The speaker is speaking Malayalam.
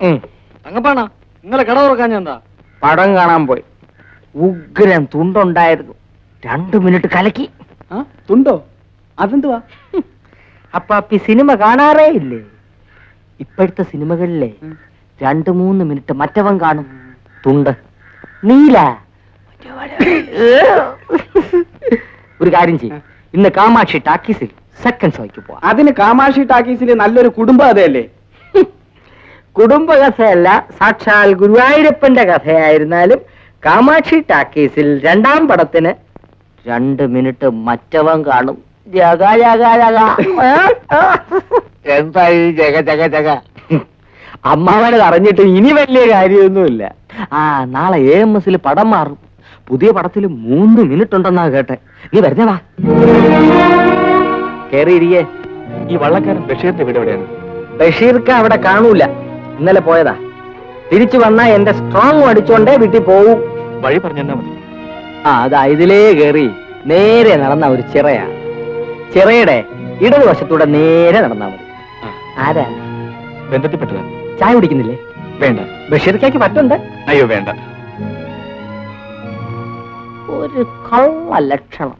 തങ്കപ്പാണ ഇന്നലെ കട തുറക്കാൻ ഞാൻ എന്താ പടം കാണാൻ പോയി. ഉഗ്രൻ തുണ്ടുണ്ടായിരുന്നു. 2 മിനിറ്റ് കലക്കി. തുണ്ടോ? അതെന്തുവാ? അപ്പാപ്പി സിനിമ കാണാറേ ഇല്ലേ? ഇപ്പോഴത്തെ സിനിമകളിലെ 2-3 മിനിറ്റ് മറ്റവൻ കാണും. തുണ്ട് നീല. ഒരു കാര്യം ചെയ്യും, ഇന്ന് കാമാക്ഷി ടാക്കീസിൽ സെക്കൻഡ് ഷോയ്ക്ക് പോവാം. അതിന് കാമാക്ഷി ടാക്കീസിൽ നല്ലൊരു കുടുംബ കഥയല്ലേ? കുടുംബ കഥയല്ല, സാക്ഷാൽ ഗുരുവായൂരപ്പന്റെ കഥയായിരുന്നാലും കാമാക്ഷി ടാക്കീസിൽ 2ാം പടത്തിന് 2 മിനിറ്റ് മറ്റവൻ കാണും. ജഗ ജഗ ജഗ. എന്തായി ജഗ ജഗ ജഗ? അമ്മാവനെ അറിഞ്ഞിട്ട് ഇനി വലിയ കാര്യമൊന്നുമില്ല. നാളെ AMS പടം മാറും. പുതിയ പടത്തിൽ 3 മിനിറ്റ് ഉണ്ടെന്നാ കേട്ടെ. നീ വരുന്നേ വാ. കേറിയിരിക്കേ. ഈ വള്ളക്കാരൻ ബഷീറിന്റെ വീട് എവിടെയാണ്? ബഷീർക്ക് അവിടെ കാണൂല. ഇന്നലെ പോയതാ. തിരിച്ചു വന്നാ എന്റെ സ്ട്രോങ് അടിച്ചോണ്ടേ വീട്ടിൽ പോവും. വഴി പറഞ്ഞാ മതി. അതാ ഇതിലേ കയറി നേരെ നടന്ന ഒരു ചിറയാ. ചിറയുടെ ഇടതുവശത്തൂടെ നേരെ നടന്നാ മതി. ആരാ? ബന്ധത്തിൽപ്പെട്ടതാ. ചായ കുടിക്കുന്നില്ലേ? വേണ്ട. ബഷീർക്കാക്ക് പറ്റുണ്ട്. അയ്യോ വേണ്ട. ഒരു കള്ള ലക്ഷണം.